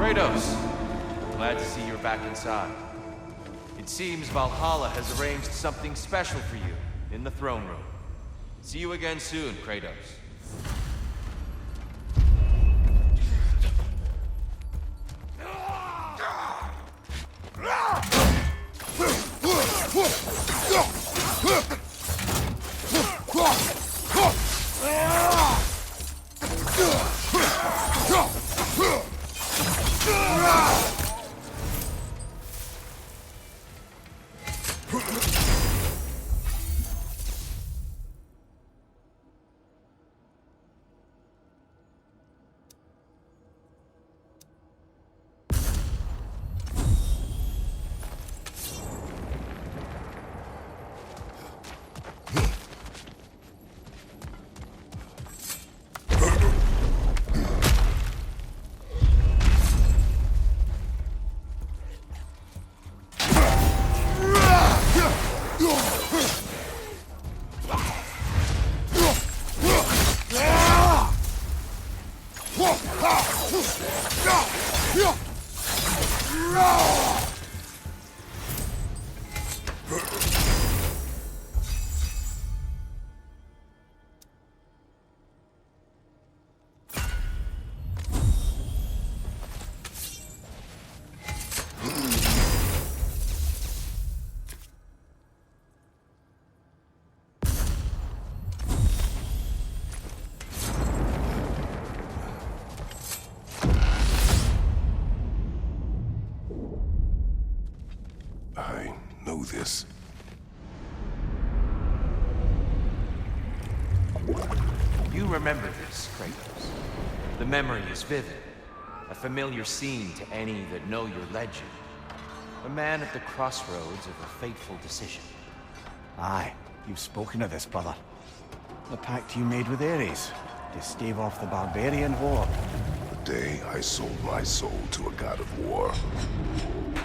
Kratos, glad to see you're back inside. It seems Valhalla has arranged something special for you in the throne room. See you again soon, Kratos. I know this. You remember this, Kratos. The memory is vivid. A familiar scene to any that know your legend. A man at the crossroads of a fateful decision. Aye, you've spoken of this, brother. The pact you made with Ares to stave off the barbarian horde. The day I sold my soul to a god of war.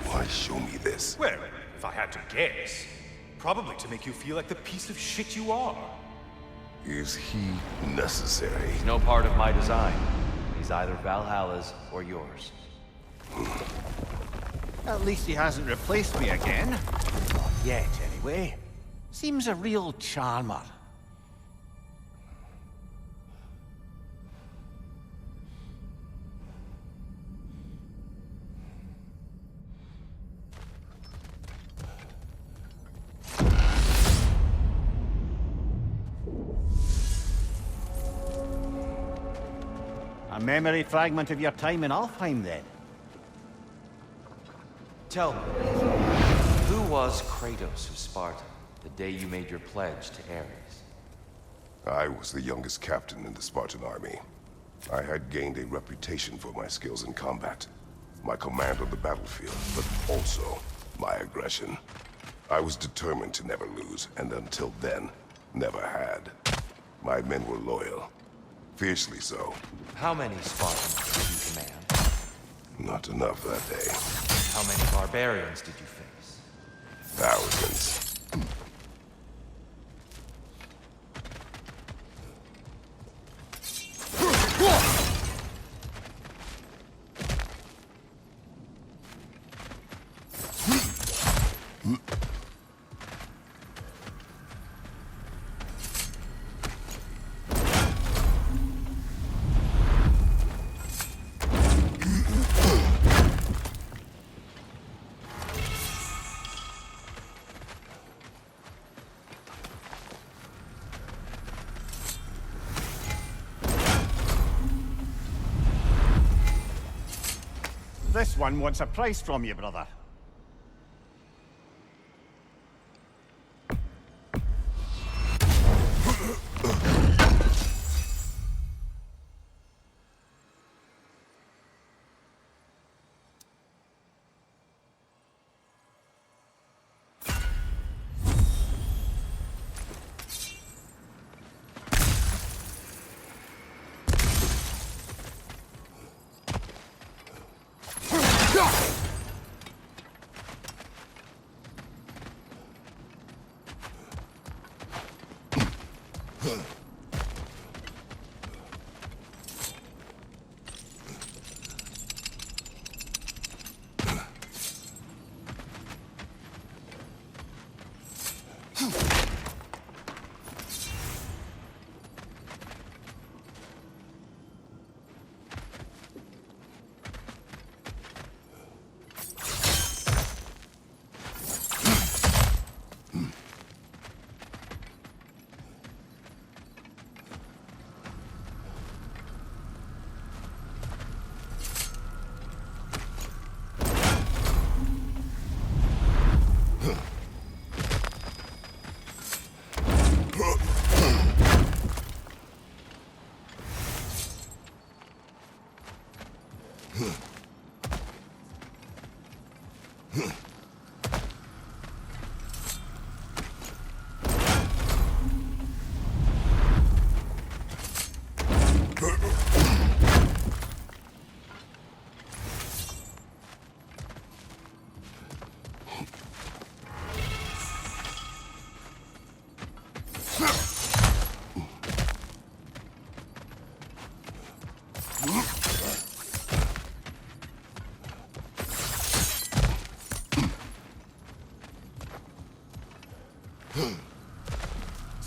Why show me this? Well, if I had to guess, probably to make you feel like the piece of shit you are. Is he necessary? He's no part of my design. He's either Valhalla's or yours. At least he hasn't replaced me again. Not yet, anyway. Seems a real charmer. A memory fragment of your time in Alfheim, then? Tell me, who was Kratos of Sparta the day you made your pledge to Ares? I was the youngest captain in the Spartan army. I had gained a reputation for my skills in combat, my command on the battlefield, but also my aggression. I was determined to never lose, and until then, never had. My men were loyal. Fiercely so. How many Spartans did you command? Not enough that day. How many barbarians did you face? Thousands. This one wants a price from you, brother.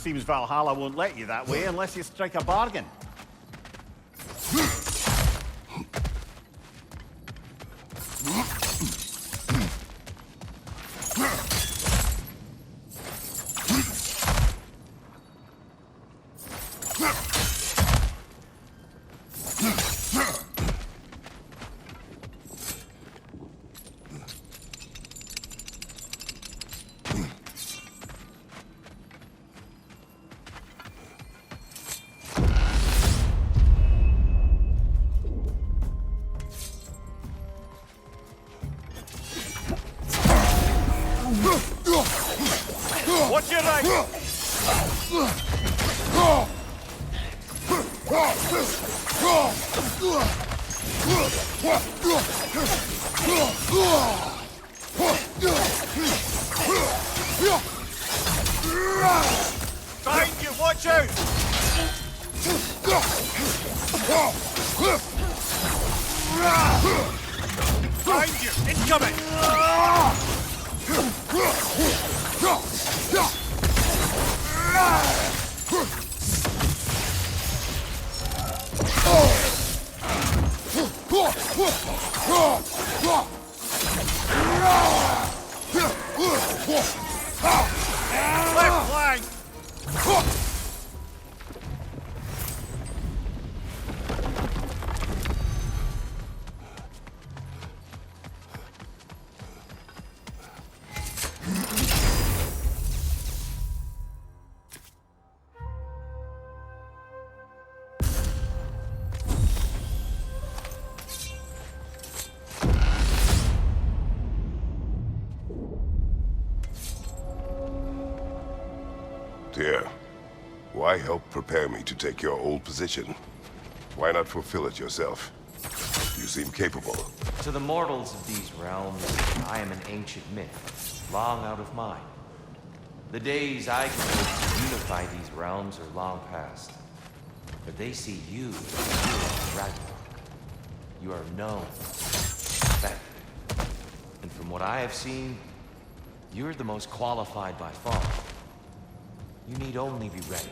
seems Valhalla won't let you that way unless you strike a bargain. Watch your right! Behind you, watch out! Behind you, incoming! Left flank! Dear, why help prepare me to take your old position? Why not fulfill it yourself? You seem capable. To the mortals of these realms, I am an ancient myth, long out of mind. The days I could hope to unify these realms are long past. But they see you as the hero of Ragnarok. You are known, respected. And from what I have seen, you're the most qualified by far. You need only be ready.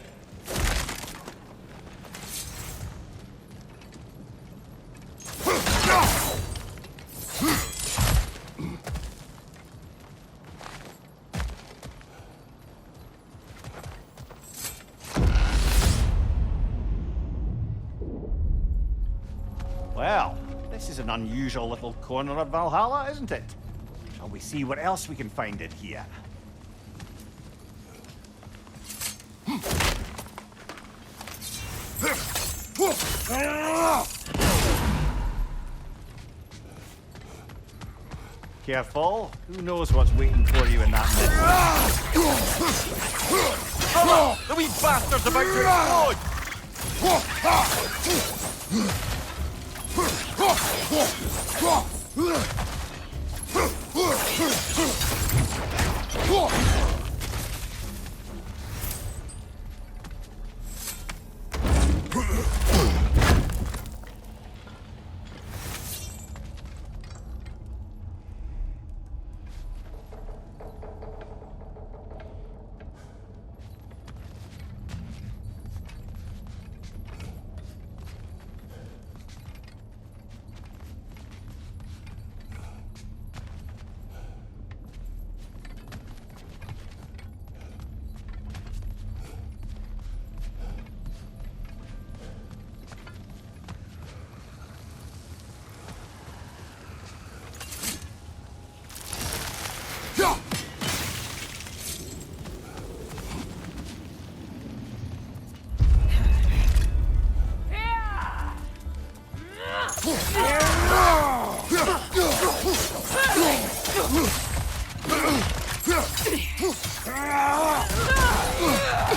Well, this is an unusual little corner of Valhalla, isn't it? Shall we see what else we can find in here? Careful. Who knows what's waiting for you in that mist? Brother! The wee bastard's about to explode!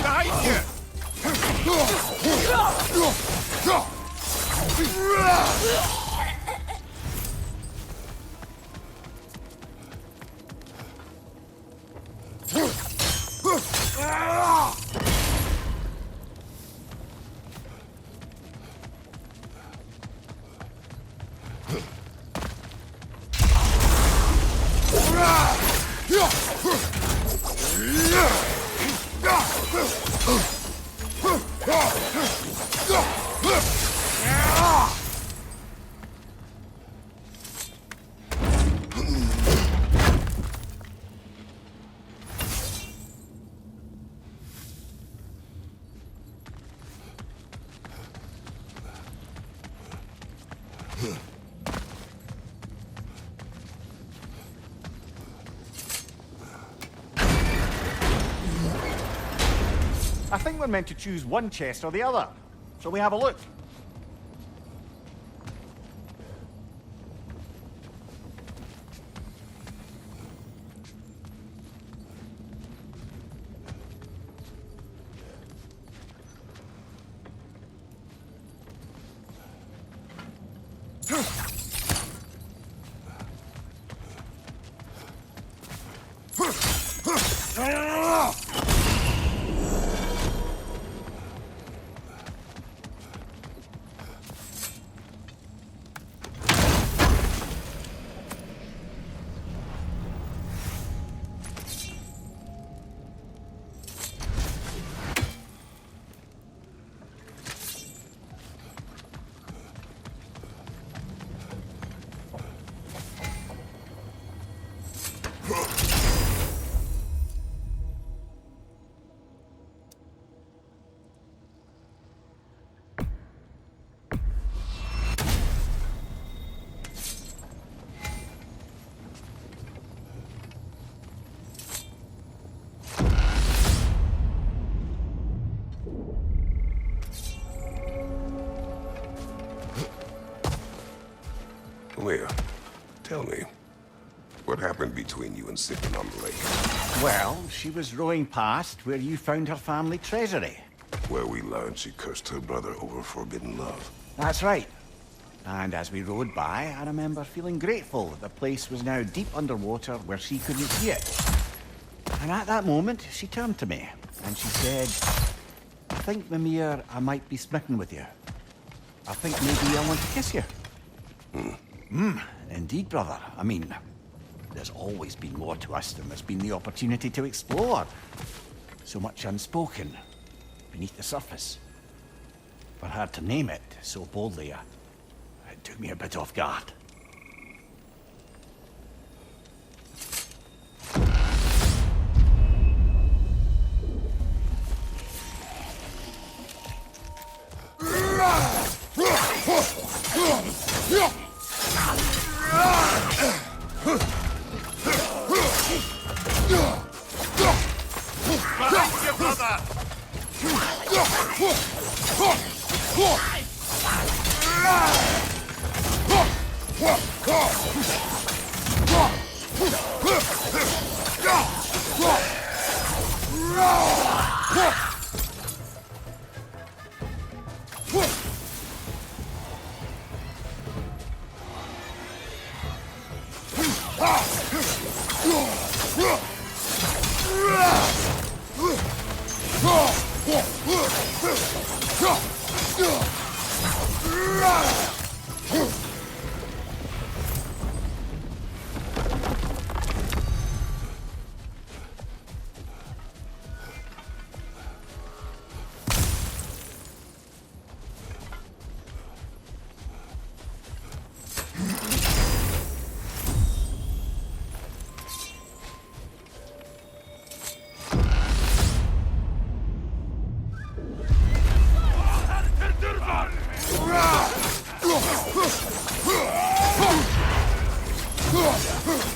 Behind you! I think we're meant to choose one chest or the other. Shall we have a look? Leah, tell me, what happened between you and Sipin on the lake? Well, she was rowing past where you found her family treasury. Where we learned she cursed her brother over forbidden love. That's right. And as we rowed by, I remember feeling grateful that the place was now deep underwater where she couldn't see it. And at that moment, she turned to me, and she said, I think, Mimir, I might be smitten with you. I think maybe I want to kiss you. Indeed, brother. I mean, there's always been more to us than there's been the opportunity to explore. So much unspoken, beneath the surface. For her to name it so boldly, it took me a bit off guard. Behind you, brother!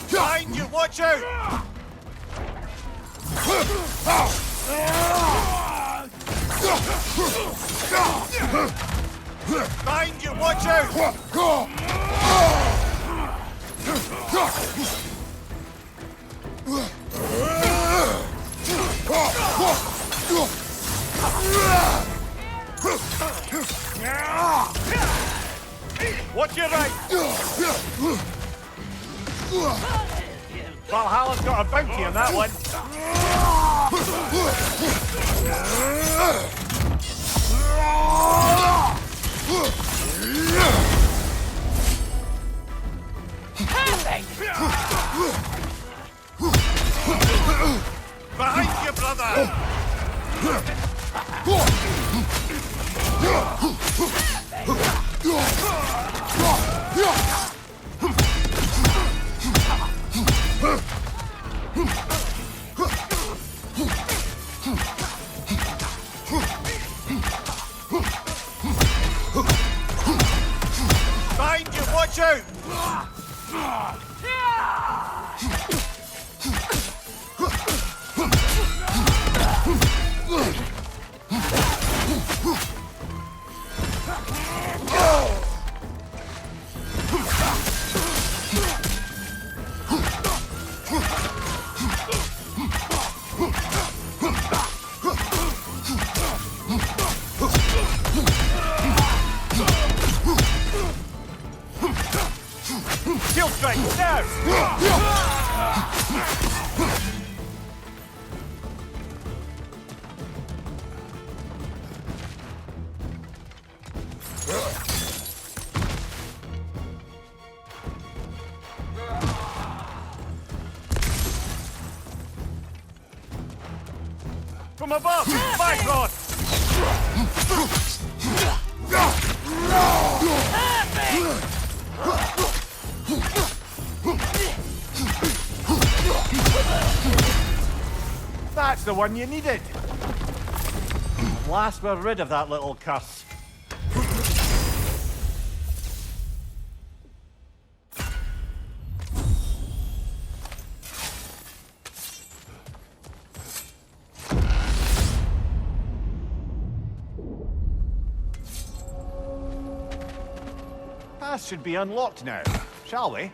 Behind you, watch out! Behind you, watch out! Watch your right! Valhalla's got a bounty on that one. Behind you, brother! Behind you, watch out! Kill strike, now! From above, my God! That's the one you needed. At last we're rid of that little cuss. Path should be unlocked now, shall we?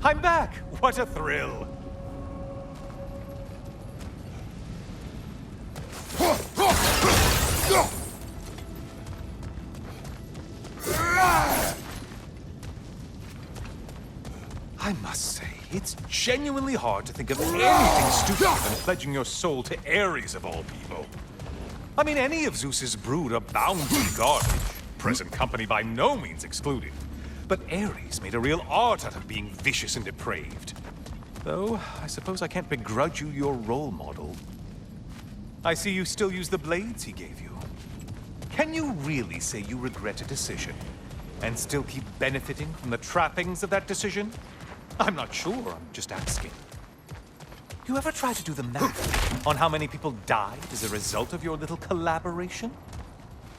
I'm back! What a thrill! I must say, it's genuinely hard to think of anything stupider than pledging your soul to Ares of all people. I mean, any of Zeus's brood are bound to be garbage. Present company by no means excluded. But Ares made a real art out of being vicious and depraved. Though, I suppose I can't begrudge you your role model. I see you still use the blades he gave you. Can you really say you regret a decision, and still keep benefiting from the trappings of that decision? I'm not sure, I'm just asking. You ever try to do the math on how many people died as a result of your little collaboration?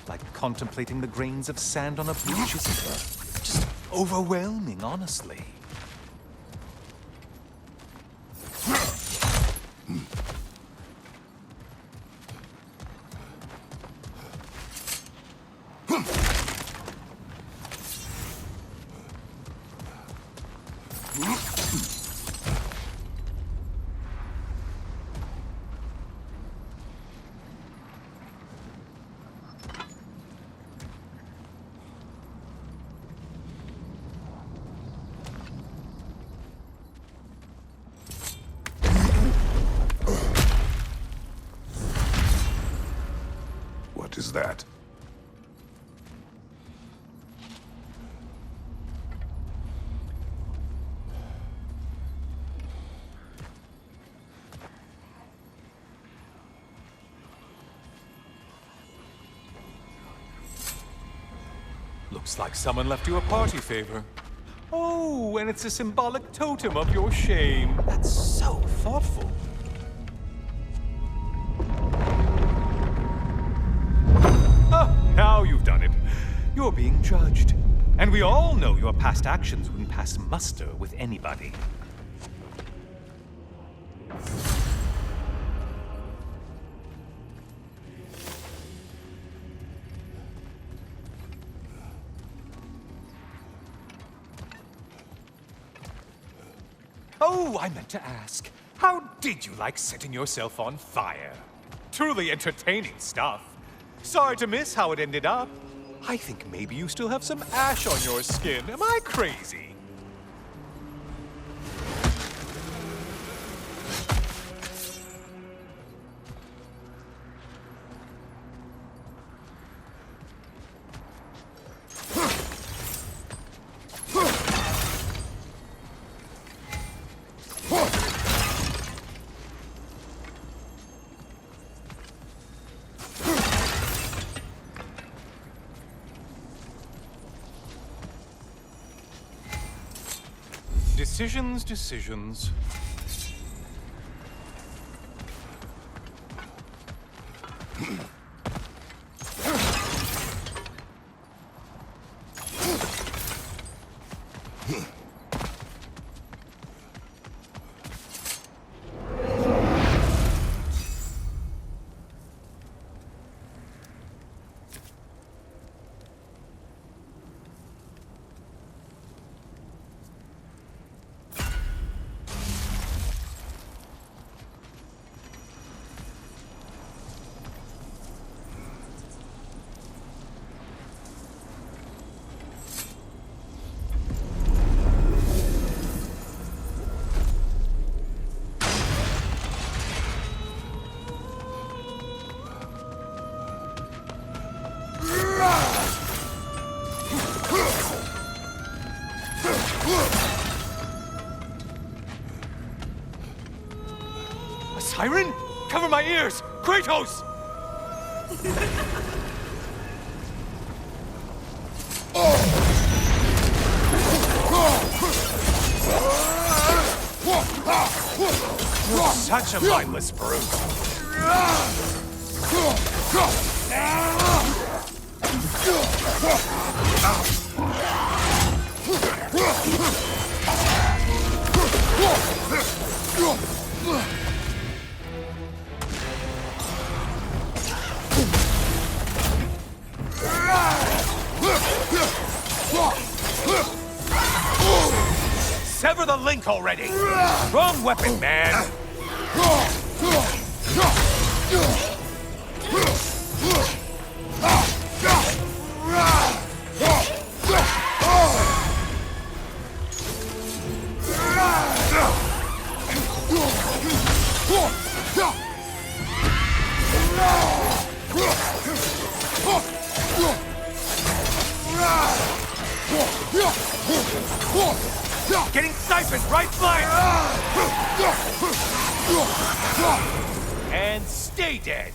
Like contemplating the grains of sand on a beach is just overwhelming, honestly. What is that? Looks like someone left you a party favor. Oh, and it's a symbolic totem of your shame. That's so thoughtful. Oh, now you've done it. You're being judged. And we all know your past actions wouldn't pass muster with anybody. Oh, I meant to ask. How did you like setting yourself on fire? Truly entertaining stuff. Sorry to miss how it ended up. I think maybe you still have some ash on your skin. Am I crazy? Decisions. A siren? Cover my ears! Kratos! You're such a mindless brute. Sever the link already! Wrong weapon, man! Getting siphoned, right flank! And stay dead!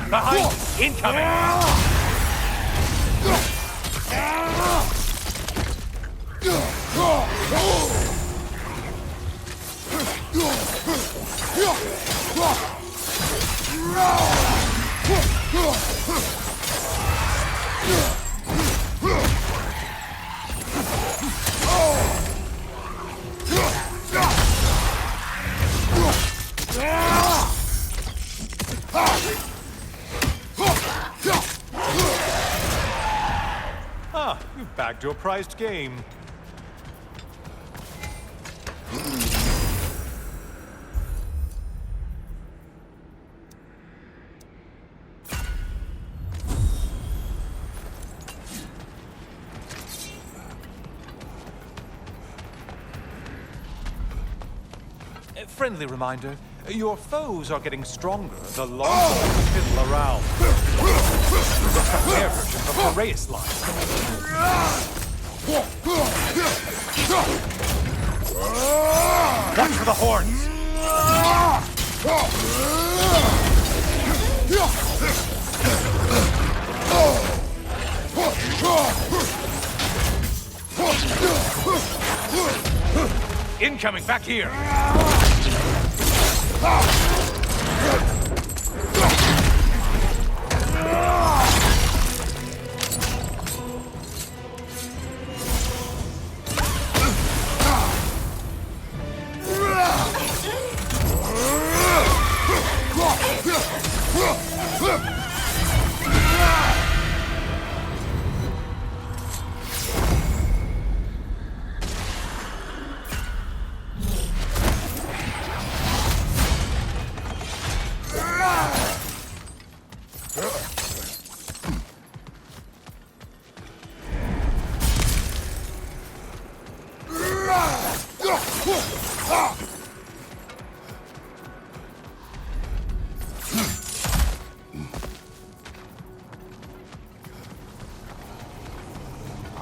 Behind! Incoming! Ah, you've bagged your prized game. A friendly reminder, your foes are getting stronger the longer you fiddle around. Some air versions of the Reyes line. Watch for the horns! Incoming, back here!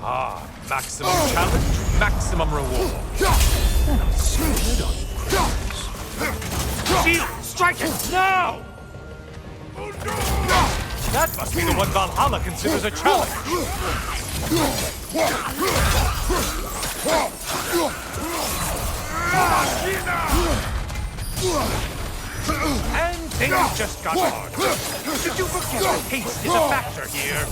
Ah, maximum challenge, maximum reward. Shield, strike it now! That must be the one Valhalla considers a challenge. And things just got hard. Did you forget that haste is a factor here?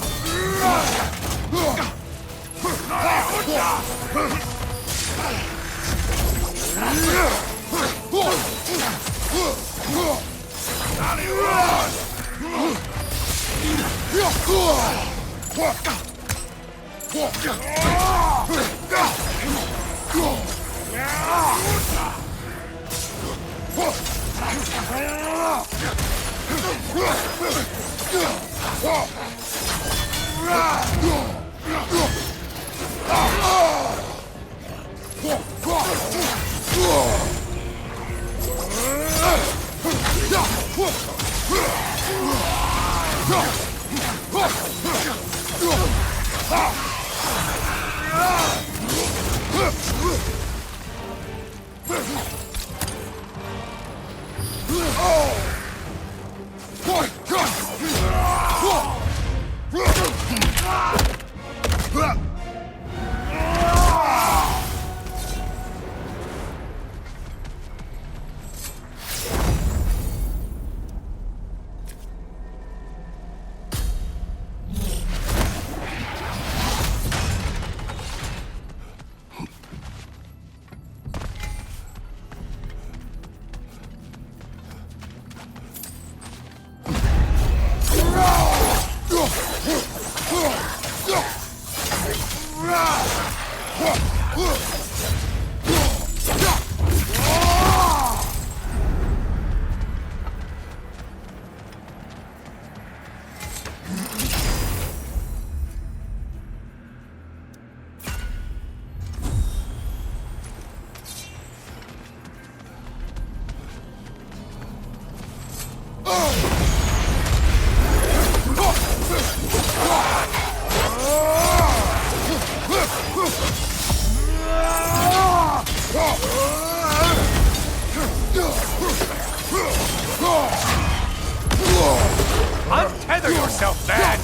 Untether yourself, man!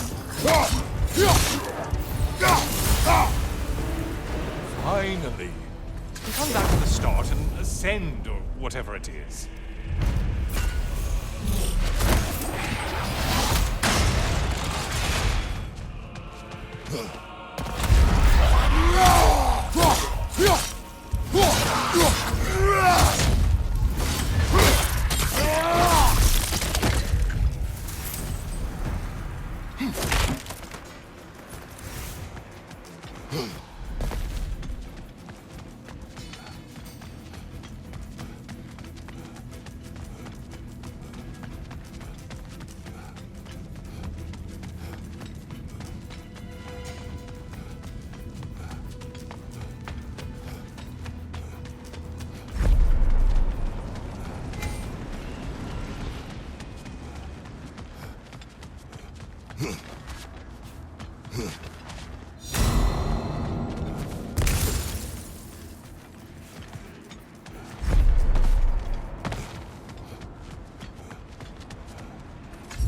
Finally. Come back to the start and ascend, or whatever it is.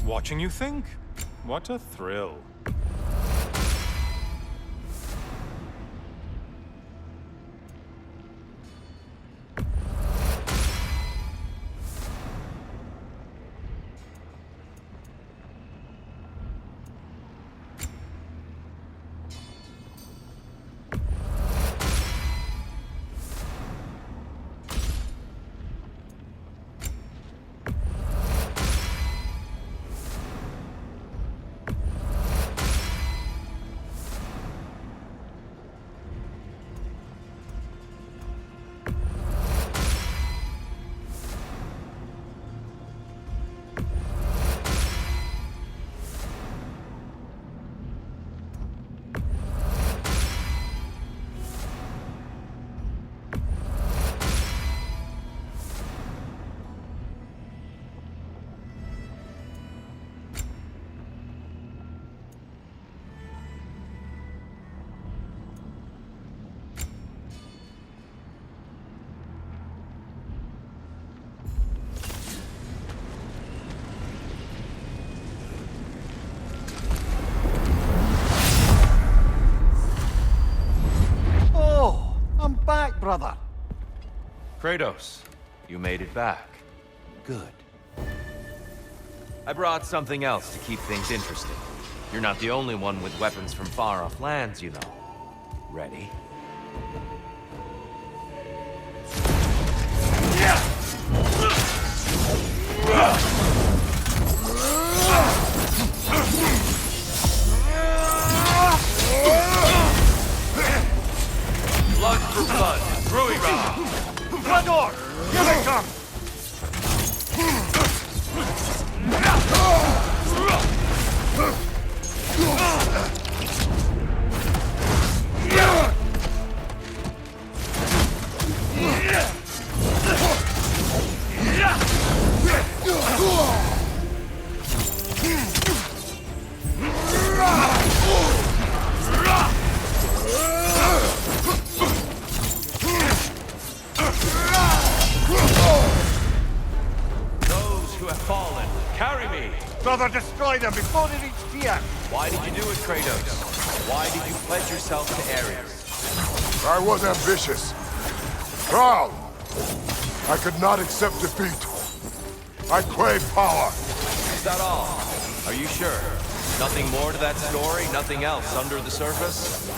Watching you think? What a thrill. Brother. Kratos, you made it back. Good. I brought something else to keep things interesting. You're not the only one with weapons from far-off lands, you know. Ready? Blood for blood, Ruira! Bloodor! Here they come! Brother, destroy them before they reach Dia! Why did you do it, Kratos? Why did you pledge yourself to Ares? I was ambitious. Proud. I could not accept defeat. I crave power. Is that all? Are you sure? Nothing more to that story? Nothing else under the surface?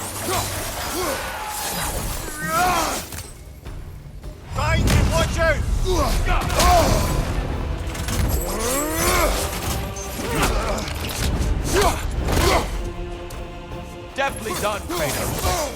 Find him! Watch out! Deftly done, Kratos.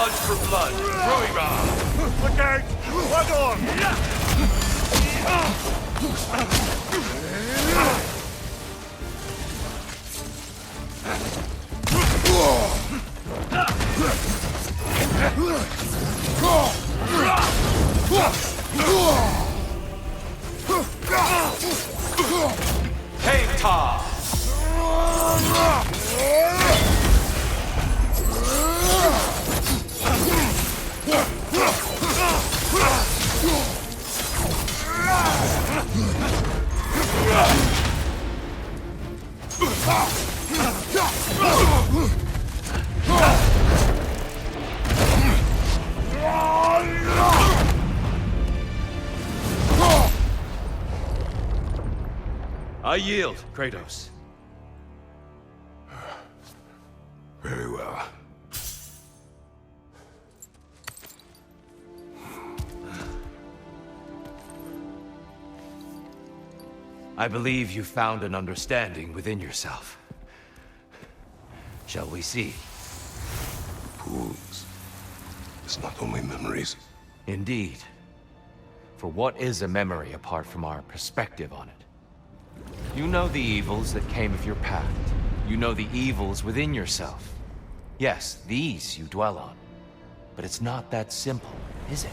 Blood for blood. Ruira! Look out! Blood on! Cave Top! I yield, Kratos. Very well. I believe you found an understanding within yourself. Shall we see? Fools. It's not only memories. Indeed. For what is a memory apart from our perspective on it? You know the evils that came of your path. You know the evils within yourself. Yes, these you dwell on. But it's not that simple, is it?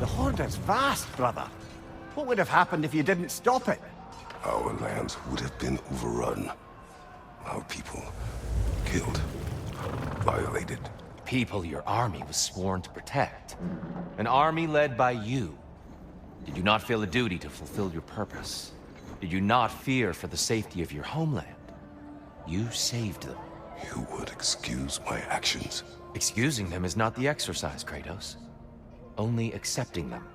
The Horde is vast, brother. What would have happened if you didn't stop it? Our lands would have been overrun. Our people killed, violated. People your army was sworn to protect. An army led by you. Did you not feel a duty to fulfill your purpose? Did you not fear for the safety of your homeland? You saved them. You would excuse my actions. Excusing them is not the exercise, Kratos. Only accepting them.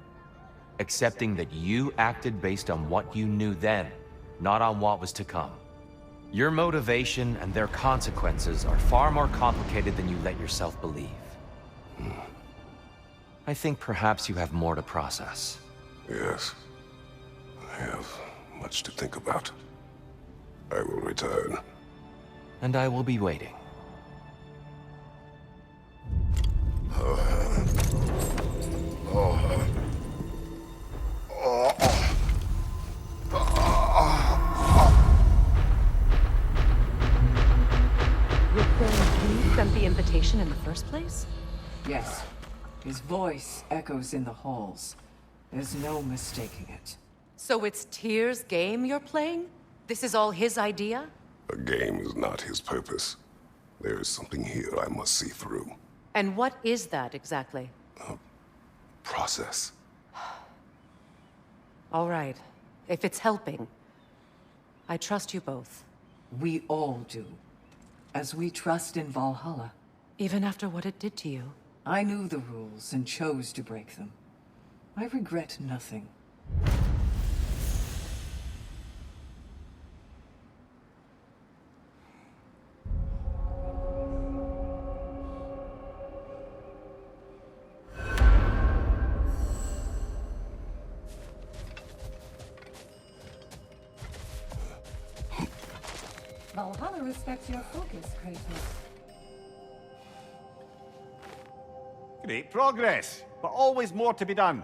Accepting that you acted based on what you knew then, not on what was to come. Your motivation and their consequences are far more complicated than you let yourself believe. I think perhaps you have more to process. Yes. I have much to think about. I will return. And I will be waiting. You sent the invitation in the first place? Yes. His voice echoes in the halls. There's no mistaking it. So it's Tyr's game you're playing? This is all his idea? A game is not his purpose. There is something here I must see through. And what is that exactly? Process. All right. If it's helping, I trust you both. We all do. As we trust in Valhalla. Even after what it did to you. I knew the rules and chose to break them. I regret nothing. Valhalla respects your focus, Kratos. Great progress, but always more to be done.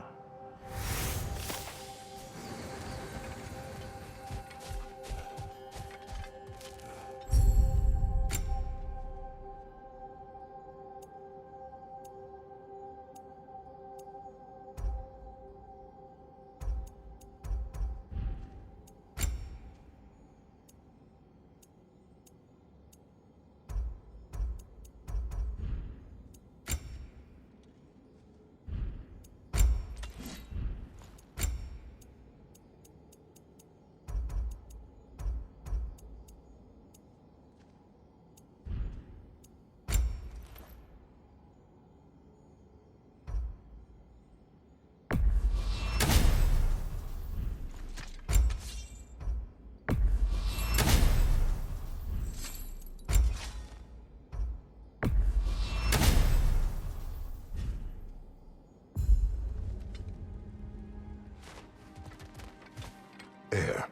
Air.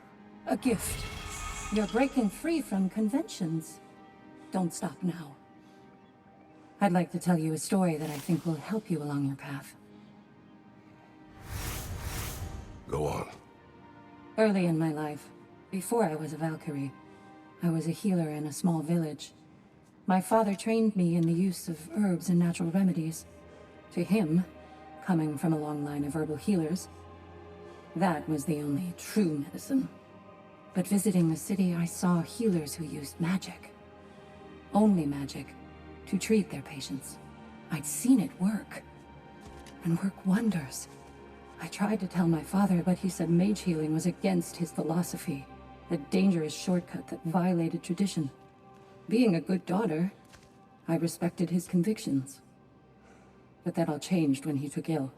A gift. You're breaking free from conventions. Don't stop now. I'd like to tell you a story that I think will help you along your path. Go on. Early in my life, before I was a Valkyrie, I was a healer in a small village. My father trained me in the use of herbs and natural remedies. To him, coming from a long line of herbal healers, that was the only true medicine. But visiting the city, I saw healers who used magic. Only magic, to treat their patients. I'd seen it work, and work wonders. I tried to tell my father, but he said mage healing was against his philosophy, a dangerous shortcut that violated tradition. Being a good daughter, I respected his convictions. But that all changed when he took ill.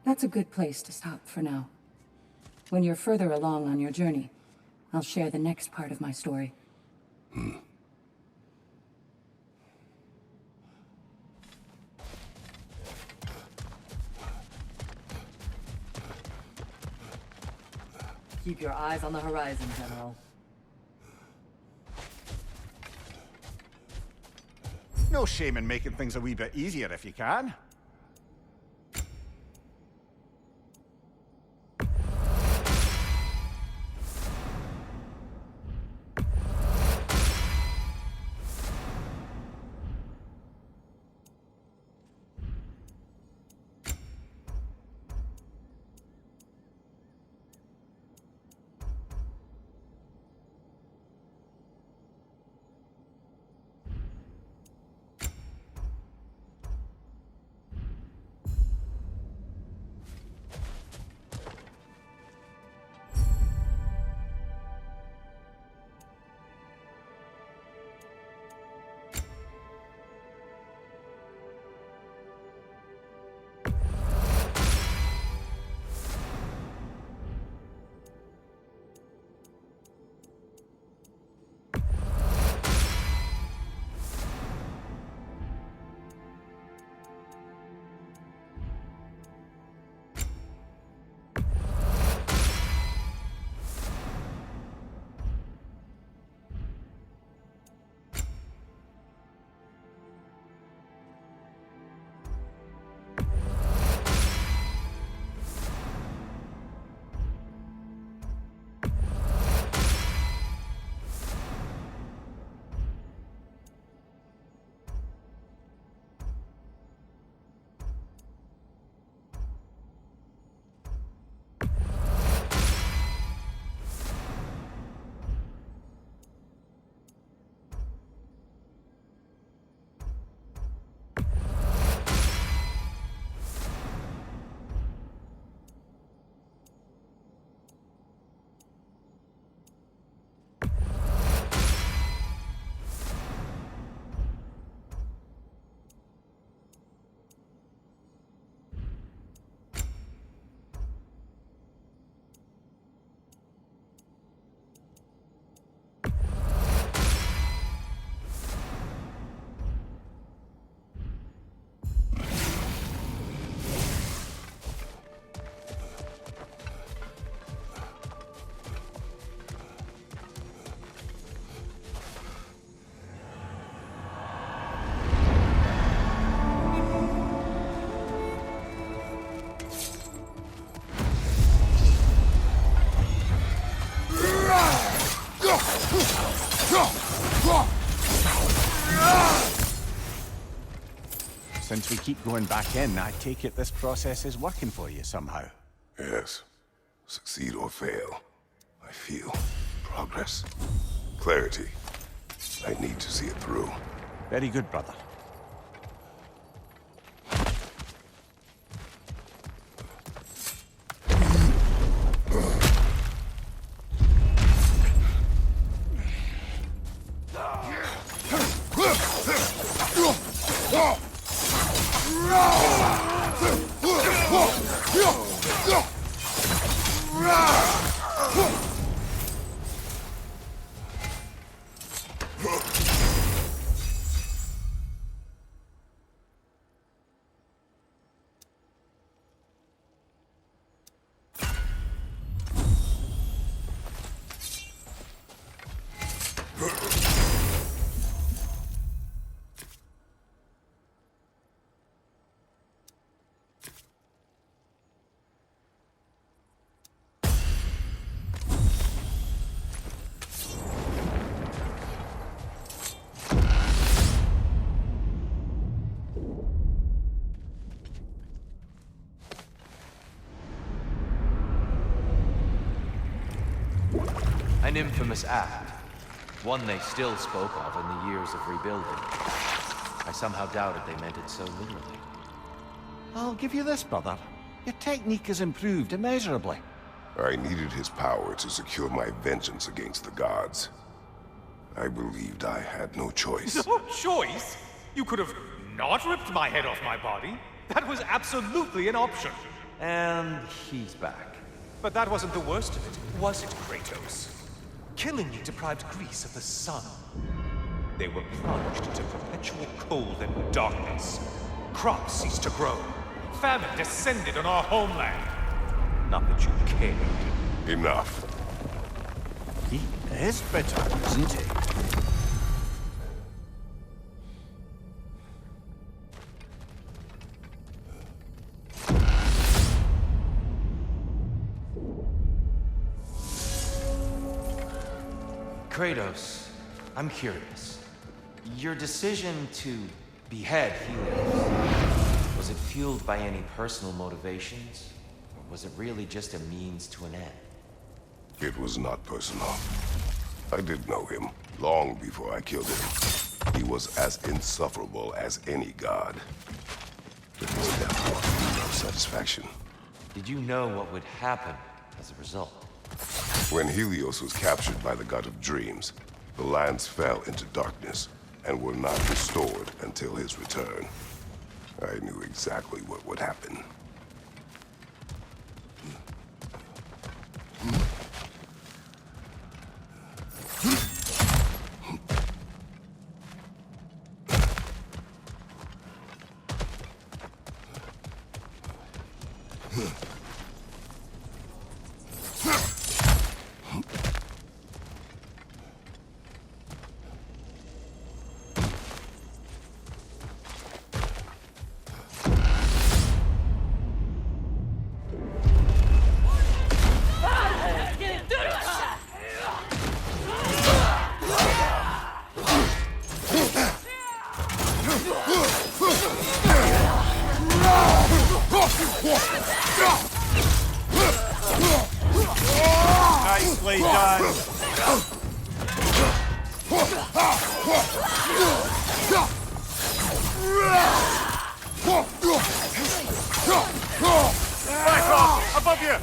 That's a good place to stop for now. When you're further along on your journey, I'll share the next part of my story. Keep your eyes on the horizon, General. No shame in making things a wee bit easier if you can. Since we keep going back in, I take it this process is working for you somehow. Yes. Succeed or fail, I feel progress. Clarity. I need to see it through. Very good, brother. An infamous act. One they still spoke of in the years of rebuilding. I somehow doubted they meant it so literally. I'll give you this, brother. Your technique has improved immeasurably. I needed his power to secure my vengeance against the gods. I believed I had no choice. No choice? You could have not ripped my head off my body. That was absolutely an option. And he's back. But that wasn't the worst of it, was it, Kratos? Killing me deprived Greece of the sun. They were plunged into perpetual cold and darkness. Crops ceased to grow. Famine descended on our homeland. Not that you cared. Enough. He is bitter, isn't he? Kratos, I'm curious. Your decision to behead Helios, was it fueled by any personal motivations? Or was it really just a means to an end? It was not personal. I did know him, long before I killed him. He was as insufferable as any god. But his death brought me no satisfaction. Did you know what would happen as a result? When Helios was captured by the god of dreams, the lands fell into darkness and were not restored until his return. I knew exactly what would happen. Nicely done. Back off! Above you!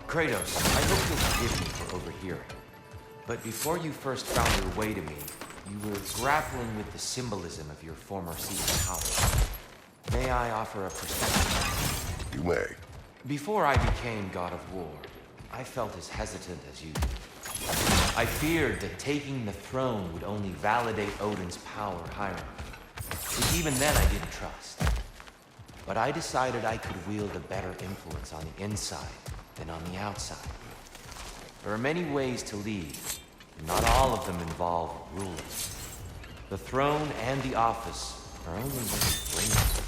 Kratos, I hope you'll forgive me for overhearing. But before you first found your way to me, you were grappling with the symbolism of your former seat of power. May I offer a perspective? You may. Before I became God of War, I felt as hesitant as you did. I feared that taking the throne would only validate Odin's power hierarchy, which even then I didn't trust. But I decided I could wield a better influence on the inside than on the outside. There are many ways to lead, and not all of them involve ruling. The throne and the office are only what you bring with it.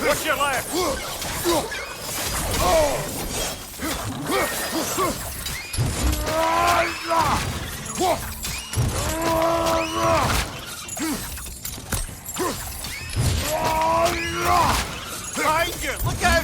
What's your left? Behind you! Look out!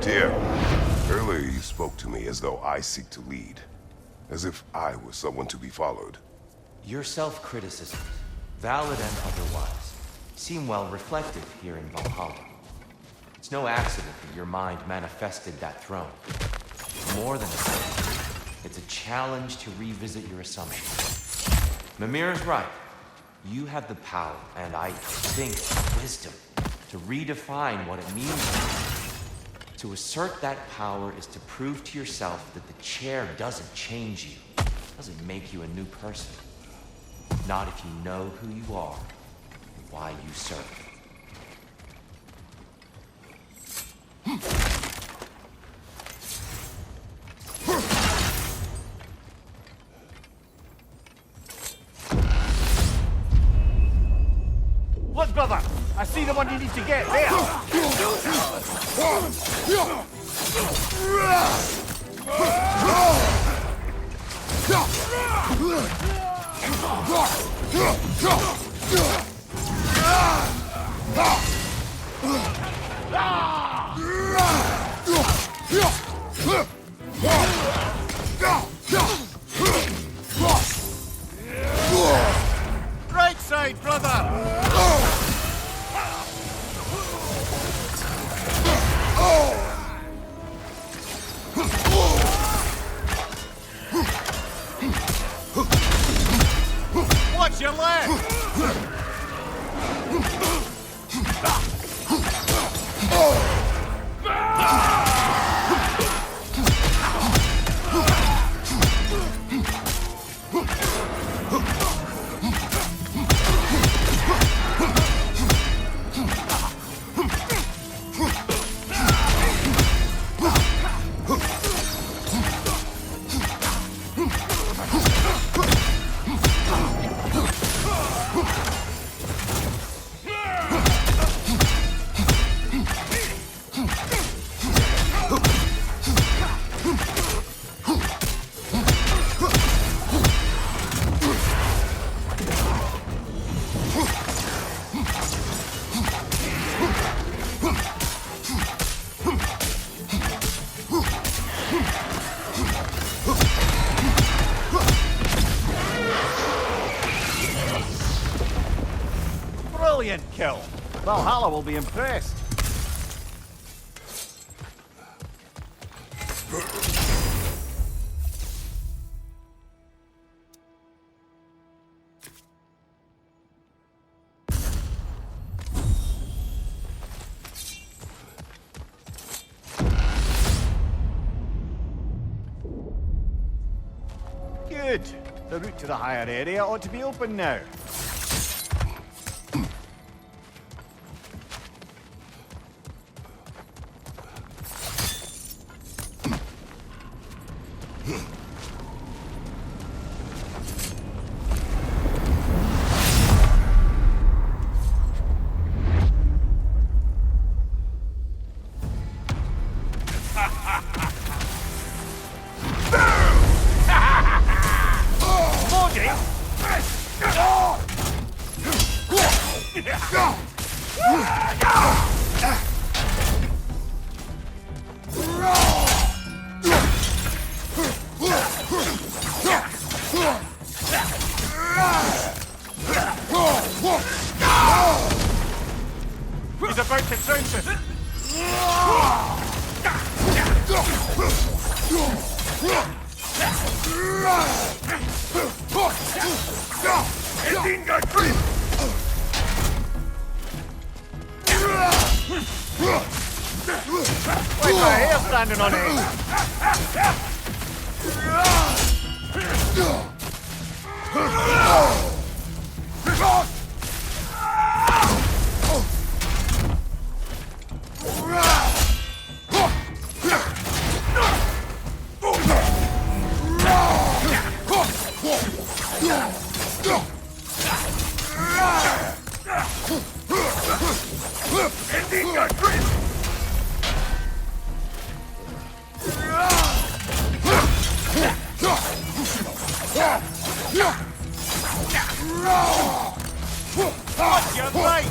Dear, earlier you spoke to me as though I seek to lead. As if I was someone to be followed. Your self-criticisms, valid and otherwise, seem well reflected here in Valhalla. It's no accident that your mind manifested that throne. More than a sign, it's a challenge to revisit your assumptions. Mimir's right. You have the power, and I think wisdom, to redefine what it means. To assert that power is to prove to yourself that the chair doesn't change you, doesn't make you a new person. Not if you know who you are and why you serve. Look, brother! I see the one you need to get. There! Right side, brother! Watch your left! Brilliant kill. Valhalla will be impressed. Good. The route to the higher area ought to be open now. Whoa! to trounce it! Why's my hair standing on end? You're right!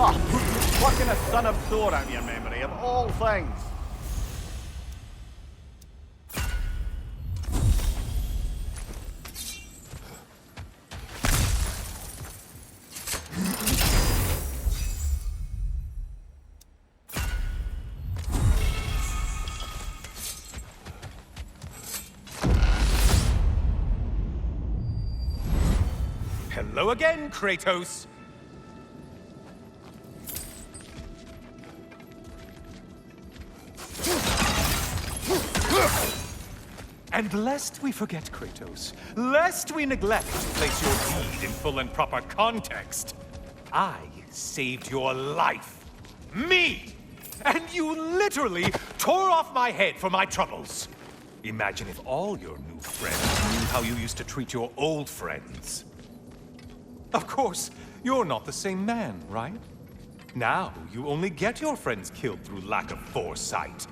Oh, plucking a son of Thor out of your memory, of all things. Hello again, Kratos! And lest we forget, Kratos, lest we neglect to place your deed in full and proper context, I saved your life. Me! And you literally tore off my head for my troubles. Imagine if all your new friends knew how you used to treat your old friends. Of course, you're not the same man, right? Now, you only get your friends killed through lack of foresight.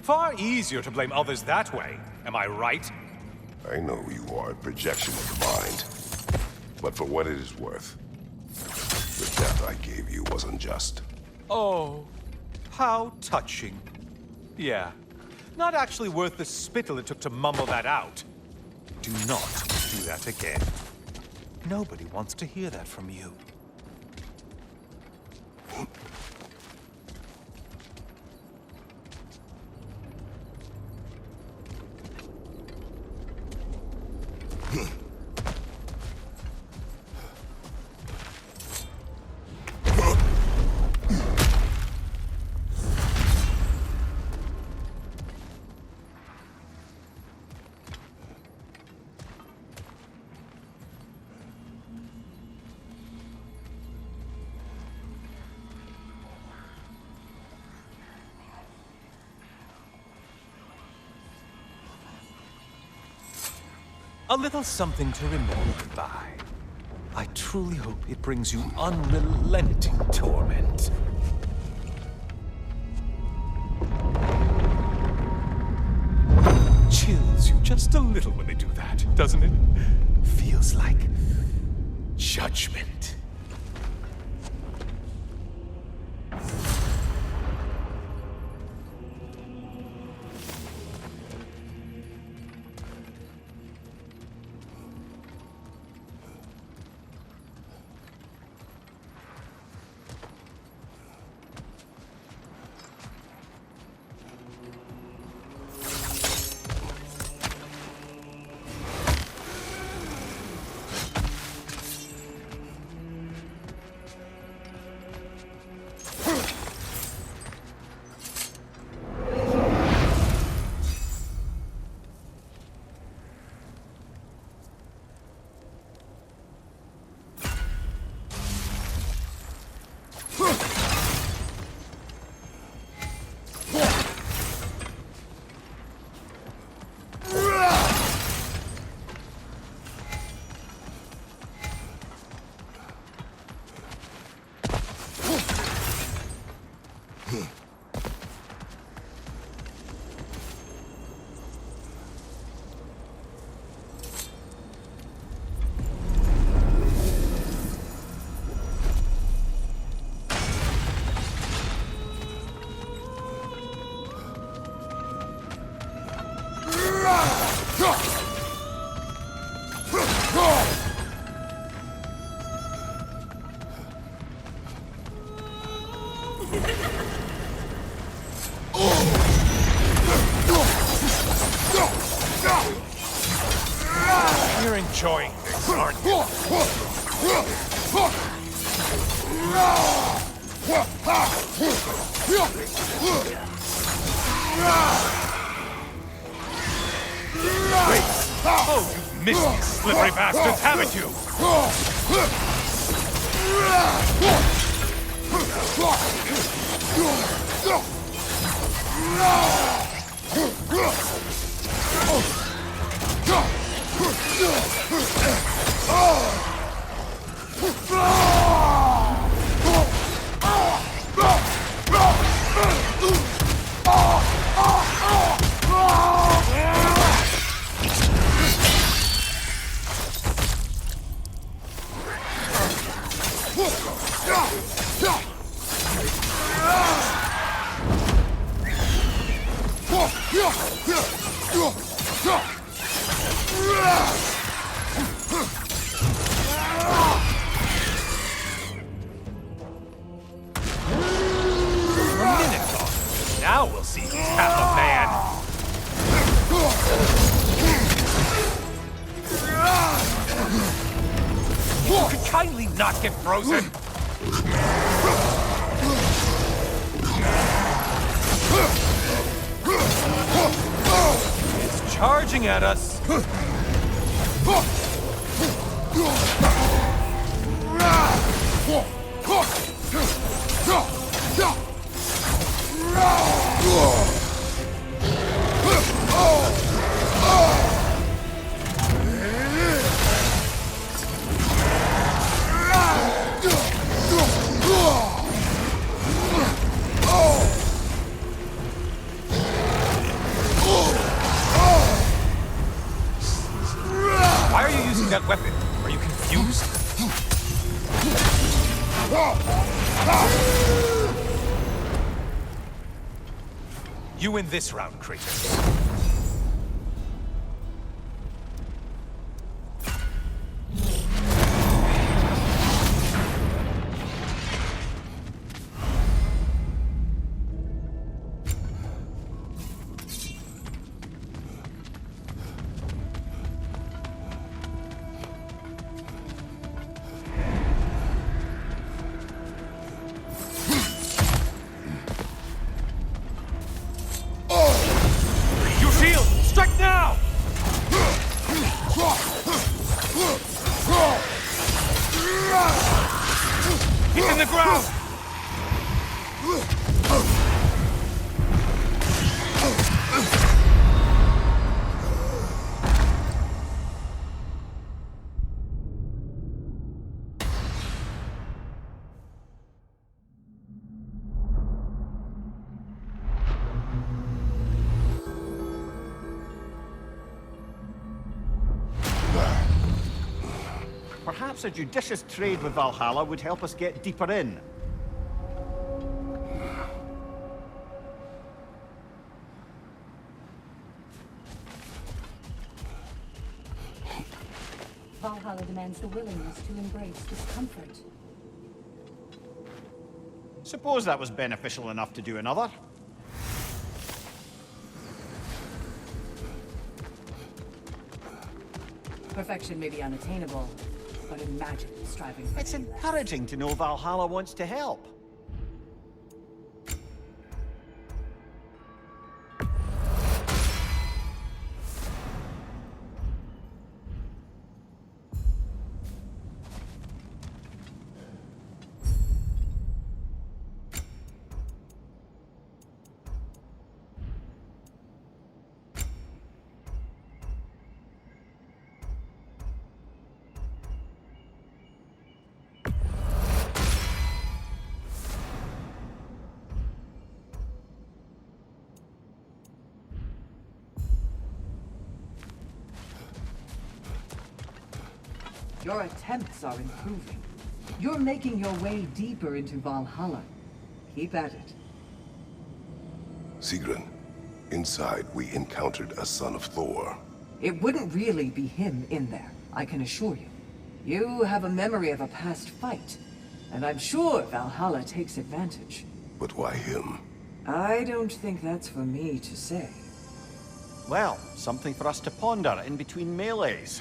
Far easier to blame others that way, am I right? I know you are a projection of the mind. But for what it is worth, the death I gave you was unjust. Oh, how touching. Yeah, not actually worth the spittle it took to mumble that out. Do not do that again. Nobody wants to hear that from you. A little something to remember by. I truly hope it brings you unrelenting torment. Chills you just a little when they do that, doesn't it? Feels like judgment. You're enjoying this, aren't you? Oh, you've missed these slippery bastards, haven't you? Now we'll see who's half a man. You could kindly not get frozen. It's charging at us. Why are you using that weapon? Are you confused? You win this round, Kratos. Strike now! He's in the ground! Perhaps a judicious trade with Valhalla would help us get deeper in. Valhalla demands the willingness to embrace discomfort. Suppose that was beneficial enough to do another. Perfection may be unattainable, but imagine striving for It's any less. encouraging to know Valhalla wants to help. Your attempts are improving. You're making your way deeper into Valhalla. Keep at it. Sigrun, inside we encountered a son of Thor. It wouldn't really be him in there, I can assure you. You have a memory of a past fight, and I'm sure Valhalla takes advantage. But why him? I don't think that's for me to say. Well, something for us to ponder in between melees.